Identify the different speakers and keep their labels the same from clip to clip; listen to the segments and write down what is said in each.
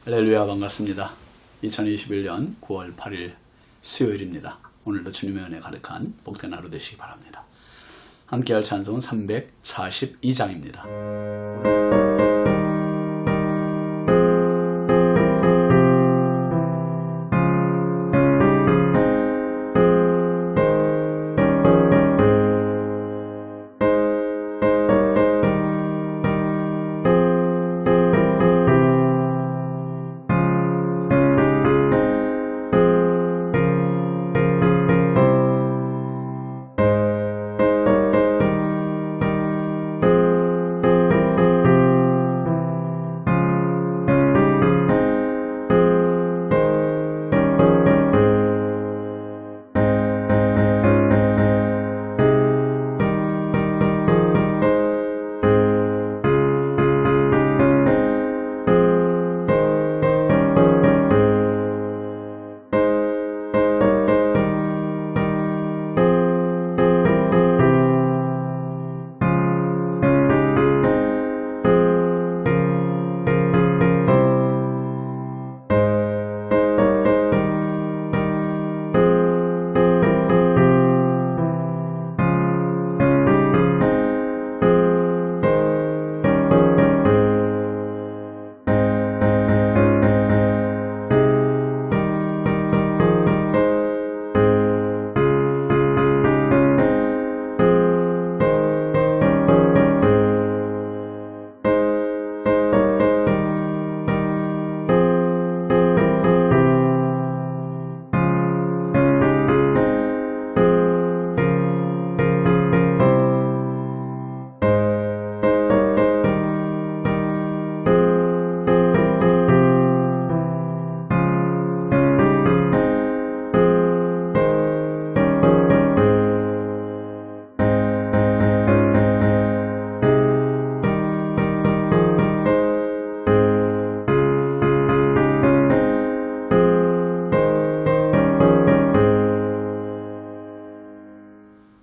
Speaker 1: 할렐루야, 반갑습니다. 2021년 9월 8일 수요일입니다. 오늘도 주님의 은혜 가득한 복된 하루 되시기 바랍니다. 함께할 찬송은 342장입니다.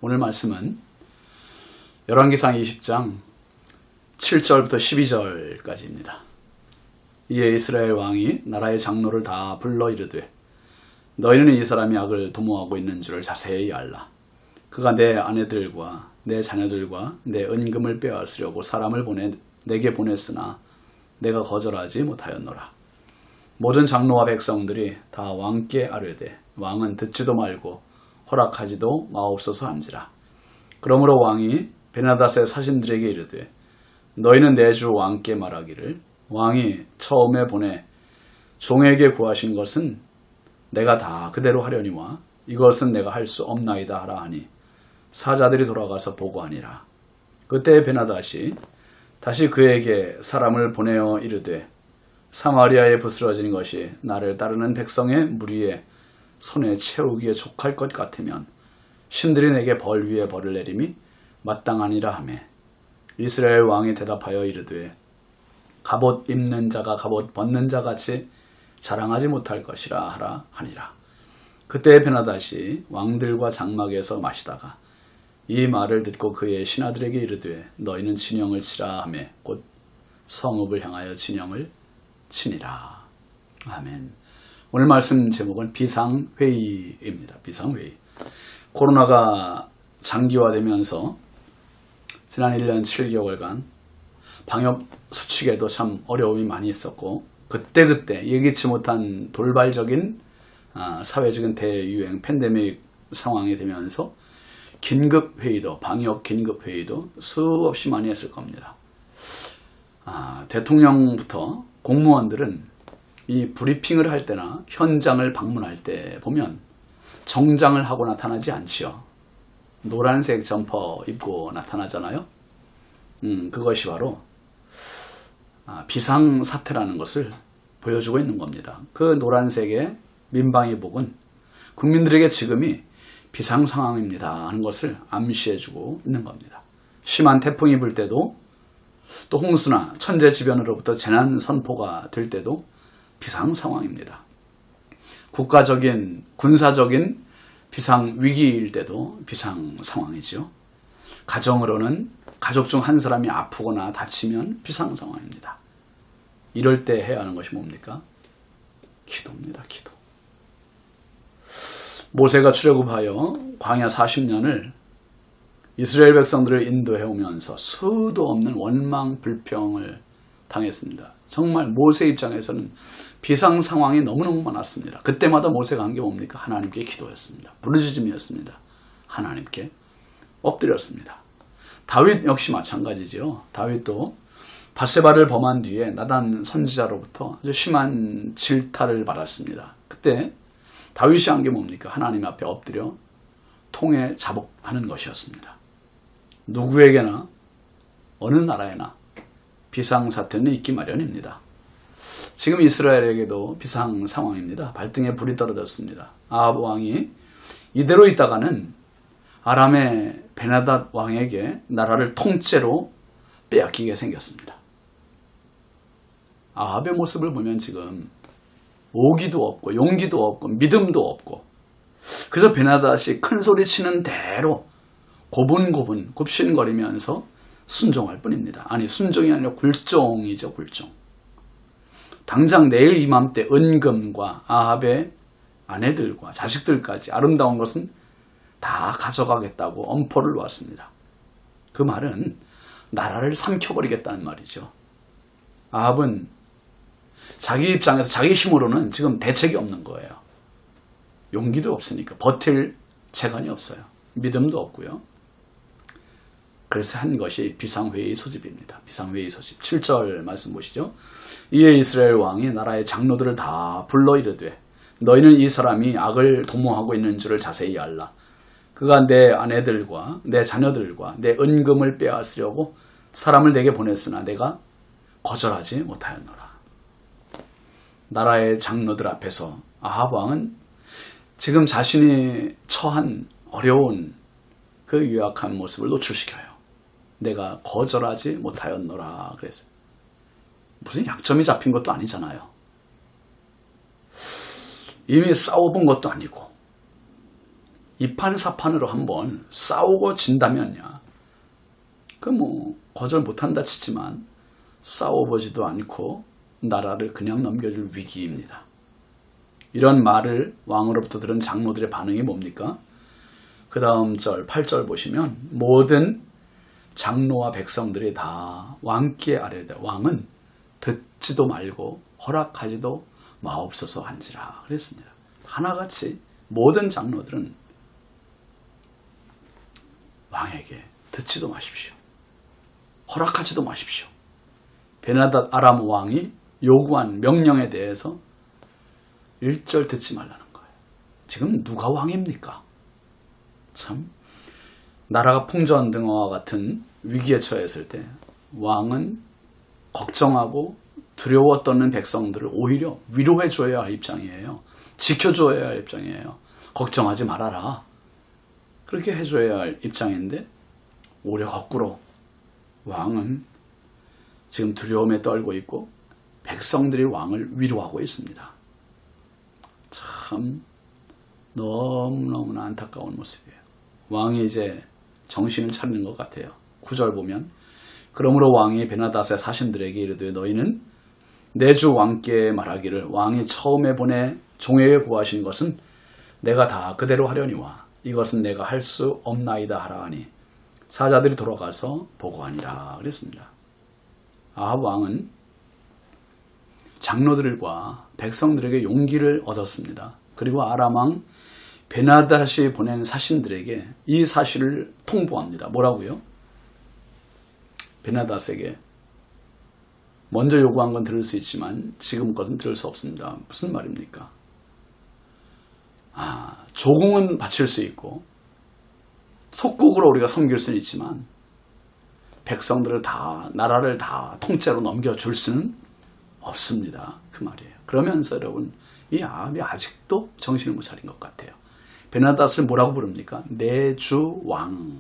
Speaker 1: 오늘 말씀은 열왕기상 20장 7절부터 12절까지입니다. 이에 이스라엘 왕이 나라의 장로를 다 불러 이르되 너희는 이 사람이 악을 도모하고 있는 줄을 자세히 알라. 그가 내 아내들과 내 자녀들과 내 은금을 빼앗으려고 사람을 내게 보냈으나 내가 거절하지 못하였노라. 모든 장로와 백성들이 다 왕께 아뢰되 왕은 듣지도 말고 허락하지도 마옵소서 한지라. 그러므로 왕이 베나닷의 사신들에게 이르되 너희는 내 주 왕께 말하기를 왕이 처음에 보내 종에게 구하신 것은 내가 다 그대로 하려니와 이것은 내가 할 수 없나이다 하라 하니 사자들이 돌아가서 보고하니라. 그때 베나닷이 다시 그에게 사람을 보내어 이르되 사마리아에 부스러진 것이 나를 따르는 백성의 무리에 손에 채우기에 족할 것 같으면 신들이 내게 벌 위에 벌을 내림이 마땅하니라 하매 이스라엘 왕이 대답하여 이르되 갑옷 입는 자가 갑옷 벗는 자 같이 자랑하지 못할 것이라 하라 하니라. 그때 베나닷이 왕들과 장막에서 마시다가 이 말을 듣고 그의 신하들에게 이르되 너희는 진영을 치라 하매 곧 성읍을 향하여 진영을 치니라. 아멘. 오늘 말씀 제목은 비상회의입니다. 비상회의. 코로나가 장기화되면서 지난 1년 7개월간 방역 수칙에도 참 어려움이 많이 있었고 그때 예기치 못한 돌발적인 사회적인 대유행 팬데믹 상황이 되면서 긴급회의도 방역 긴급회의도 수없이 많이 했을 겁니다. 대통령부터 공무원들은 이 브리핑을 할 때나 현장을 방문할 때 보면 정장을 하고 나타나지 않지요. 노란색 점퍼 입고 나타나잖아요. 그것이 바로 비상사태라는 것을 보여주고 있는 겁니다. 그 노란색의 민방위복은 국민들에게 지금이 비상상황입니다 하는 것을 암시해주고 있는 겁니다. 심한 태풍이 불 때도 또 홍수나 천재지변으로부터 재난 선포가 될 때도 비상 상황입니다. 국가적인 군사적인 비상 위기일 때도 비상 상황이죠. 가정으로는 가족 중 한 사람이 아프거나 다치면 비상 상황입니다. 이럴 때 해야 하는 것이 뭡니까? 기도입니다. 기도. 모세가 출애굽하여 광야 40년을 이스라엘 백성들을 인도해 오면서 수도 없는 원망 불평을 당했습니다. 정말 모세 입장에서는 비상 상황이 너무너무 많았습니다. 그때마다 모세가 한 게 뭡니까? 하나님께 기도했습니다. 부르짖음이었습니다. 하나님께 엎드렸습니다. 다윗 역시 마찬가지죠. 다윗도 밧세바를 범한 뒤에 나단 선지자로부터 아주 심한 질타를 받았습니다. 그때 다윗이 한 게 뭡니까? 하나님 앞에 엎드려 통에 자복하는 것이었습니다. 누구에게나 어느 나라에나 비상사태는 있기 마련입니다. 지금 이스라엘에게도 비상 상황입니다. 발등에 불이 떨어졌습니다. 아합 왕이 이대로 있다가는 아람의 베나닷 왕에게 나라를 통째로 빼앗기게 생겼습니다. 아합의 모습을 보면 지금 오기도 없고 용기도 없고 믿음도 없고 그저 베나닷이 큰 소리 치는 대로 고분고분 굽신거리면서 순종할 뿐입니다. 아니 순종이 아니라 굴종이죠. 굴종. 당장 내일 이맘때 은금과 아합의 아내들과 자식들까지 아름다운 것은 다 가져가겠다고 엄포를 놓았습니다. 그 말은 나라를 삼켜버리겠다는 말이죠. 아합은 자기 입장에서 자기 힘으로는 지금 대책이 없는 거예요. 용기도 없으니까 버틸 재간이 없어요. 믿음도 없고요. 그래서 한 것이 비상회의 소집입니다. 비상회의 소집. 7절 말씀 보시죠. 이에 이스라엘 왕이 나라의 장로들을 다 불러 이르되 너희는 이 사람이 악을 도모하고 있는 줄을 자세히 알라. 그가 내 아내들과 내 자녀들과 내 은금을 빼앗으려고 사람을 내게 보냈으나 내가 거절하지 못하였노라. 나라의 장로들 앞에서 아합 왕은 지금 자신이 처한 어려운 그 유약한 모습을 노출시켜요. 내가 거절하지 못하였노라. 그래서 무슨 약점이 잡힌 것도 아니잖아요. 이미 싸워본 것도 아니고 이판사판으로 한번 싸우고 진다면야 그 뭐 거절 못한다 치지만 싸워보지도 않고 나라를 그냥 넘겨줄 위기입니다. 이런 말을 왕으로부터 들은 장로들의 반응이 뭡니까? 그 다음 절 8절 보시면 모든 장로와 백성들이 다 왕께 아뢰되 왕은 듣지도 말고 허락하지도 마옵소서 한지라 그랬습니다. 하나같이 모든 장로들은 왕에게 듣지도 마십시오. 허락하지도 마십시오. 베나닷 아람 왕이 요구한 명령에 대해서 일절 듣지 말라는 거예요. 지금 누가 왕입니까? 참 나라가 풍전등화와 같은 위기에 처했을 때 왕은 걱정하고 두려워 떠는 백성들을 오히려 위로해 줘야 할 입장이에요. 지켜줘야 할 입장이에요. 걱정하지 말아라. 그렇게 해줘야 할 입장인데 오히려 거꾸로 왕은 지금 두려움에 떨고 있고 백성들이 왕을 위로하고 있습니다. 참 너무너무나 안타까운 모습이에요. 왕이 이제 정신을 차리는 것 같아요. 9절 보면 그러므로 왕이 베나닷의 사신들에게 이르되 너희는 내 주 왕께 말하기를 왕이 처음에 보내 종에게 구하신 것은 내가 다 그대로 하려니와 이것은 내가 할 수 없나이다 하라 하니 사자들이 돌아가서 보고하니라 그랬습니다. 아합 왕은 장로들과 백성들에게 용기를 얻었습니다. 그리고 아람 왕 베나닷이 보낸 사신들에게 이 사실을 통보합니다. 뭐라고요? 베나닷에게 먼저 요구한 건 들을 수 있지만 지금 것은 들을 수 없습니다. 무슨 말입니까? 조공은 바칠 수 있고 속국으로 우리가 섬길 수는 있지만 백성들을 다 나라를 다 통째로 넘겨줄 수는 없습니다. 그 말이에요. 그러면서 여러분 이 아합이 아직도 정신을 못 차린 것 같아요. 베나닷을 뭐라고 부릅니까? 내 주 왕,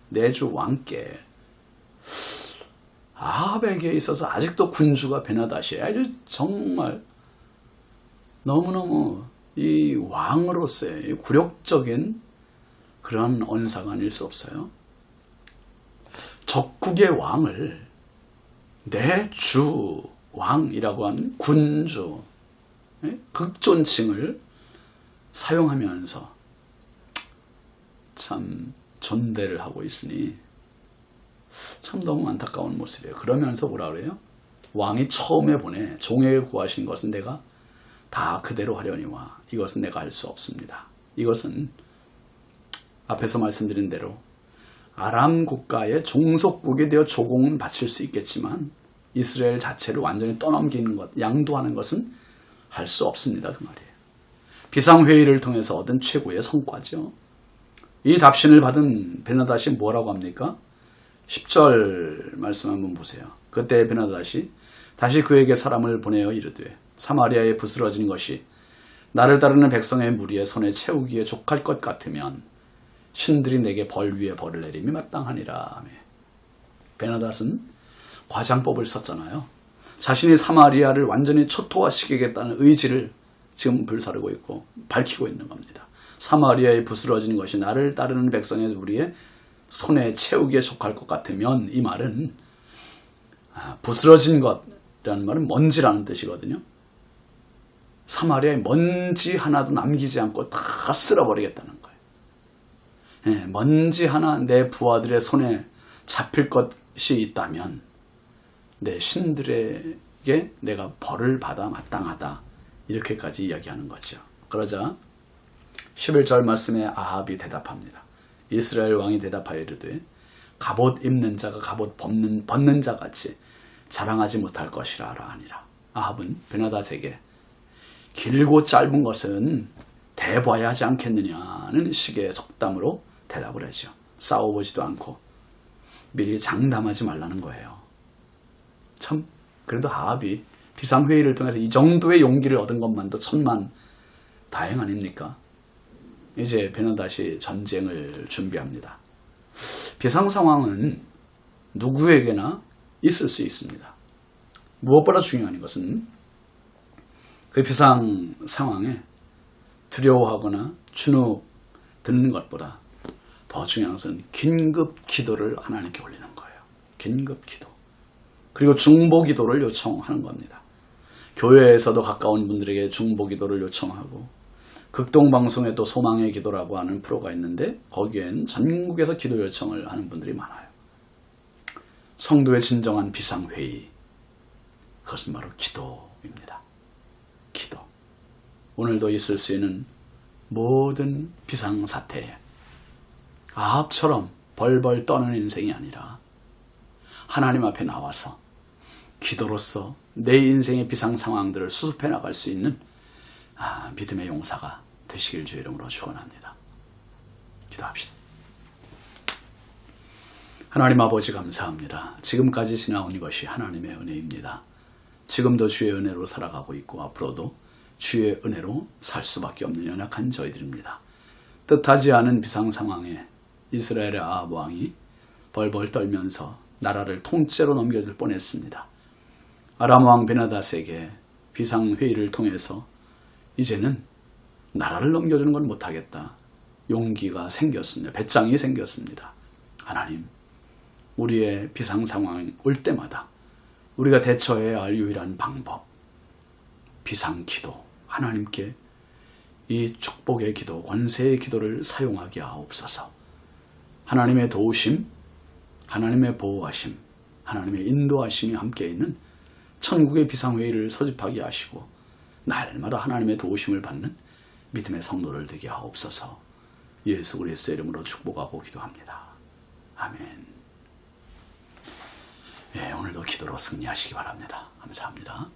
Speaker 1: 내 주 왕께. 아합에게 있어서 아직도 군주가 베나닷이에요. 아주 정말 너무너무 이 왕으로서의 굴욕적인 그런 언사가 아닐 수 없어요. 적국의 왕을 내 주 왕이라고 하는 군주, 극존칭을 사용하면서 참 존대를 하고 있으니 참 너무 안타까운 모습이에요. 그러면서 뭐라 그래요? 왕이 처음에 보내 종에게 구하신 것은 내가 다 그대로 하려니와 이것은 내가 할 수 없습니다. 이것은 앞에서 말씀드린 대로 아람 국가의 종속국이 되어 조공은 바칠 수 있겠지만 이스라엘 자체를 완전히 떠넘기는 것, 양도하는 것은 할 수 없습니다. 그 말이에요. 비상회의를 통해서 얻은 최고의 성과죠. 이 답신을 받은 베나닷이 뭐라고 합니까? 10절 말씀 한번 보세요. 그때 베나닷이 다시 그에게 사람을 보내어 이르되 사마리아에 부스러진 것이 나를 따르는 백성의 무리의 손에 채우기에 족할 것 같으면 신들이 내게 벌 위에 벌을 내림이 마땅하니라. 베나닷은 과장법을 썼잖아요. 자신이 사마리아를 완전히 초토화시키겠다는 의지를 지금 불사르고 있고 밝히고 있는 겁니다. 사마리아에 부스러진 것이 나를 따르는 백성의 무리의 손에 채우기에 속할 것 같으면, 이 말은 부스러진 것이라는 말은 먼지라는 뜻이거든요. 사마리아에 먼지 하나도 남기지 않고 다 쓸어버리겠다는 거예요. 먼지 하나 내 부하들의 손에 잡힐 것이 있다면 내 신들에게 내가 벌을 받아 마땅하다, 이렇게까지 이야기하는 거죠. 그러자 11절 말씀에 아합이 대답합니다. 이스라엘 왕이 대답하여 이르되 갑옷 입는 자가 갑옷 벗는 자같이 자랑하지 못할 것이라 하니라. 아합은 베나닷에게 길고 짧은 것은 대봐야 하지 않겠느냐는 식의 속담으로 대답을 하죠. 싸워보지도 않고 미리 장담하지 말라는 거예요. 참 그래도 아합이 비상회의를 통해서 이 정도의 용기를 얻은 것만도 천만 다행 아닙니까? 이제 베나닷이 전쟁을 준비합니다. 비상 상황은 누구에게나 있을 수 있습니다. 무엇보다 중요한 것은 그 비상 상황에 두려워하거나 주눅 드는 것보다 더 중요한 것은 긴급 기도를 하나님께 올리는 거예요. 긴급 기도. 그리고 중보 기도를 요청하는 겁니다. 교회에서도 가까운 분들에게 중보 기도를 요청하고, 극동방송에도 소망의 기도라고 하는 프로가 있는데 거기엔 전국에서 기도 요청을 하는 분들이 많아요. 성도의 진정한 비상회의, 그것은 바로 기도입니다. 기도. 오늘도 있을 수 있는 모든 비상사태에 아합처럼 벌벌 떠는 인생이 아니라 하나님 앞에 나와서 기도로서 내 인생의 비상 상황들을 수습해 나갈 수 있는 믿음의 용사가 되시길 주의 이름으로 축원합니다. 기도합시다. 하나님 아버지 감사합니다. 지금까지 지나온 이것이 하나님의 은혜입니다. 지금도 주의 은혜로 살아가고 있고 앞으로도 주의 은혜로 살 수밖에 없는 연약한 저희들입니다. 뜻하지 않은 비상 상황에 이스라엘의 아합 왕이 벌벌 떨면서 나라를 통째로 넘겨줄 뻔했습니다. 아람 왕 베나닷에게 비상회의를 통해서 이제는 나라를 넘겨주는 건 못하겠다. 용기가 생겼습니다. 배짱이 생겼습니다. 하나님, 우리의 비상 상황이 올 때마다 우리가 대처해야 할 유일한 방법, 비상기도, 하나님께 이 축복의 기도, 권세의 기도를 사용하게 하옵소서. 하나님의 도우심, 하나님의 보호하심, 하나님의 인도하심이 함께 있는 천국의 비상회의를 소집하게 하시고 날마다 하나님의 도우심을 받는 믿음의 성도를 되게 하옵소서. 예수 그리스도의 이름으로 축복하고 기도합니다. 아멘. 오늘도 기도로 승리하시기 바랍니다. 감사합니다.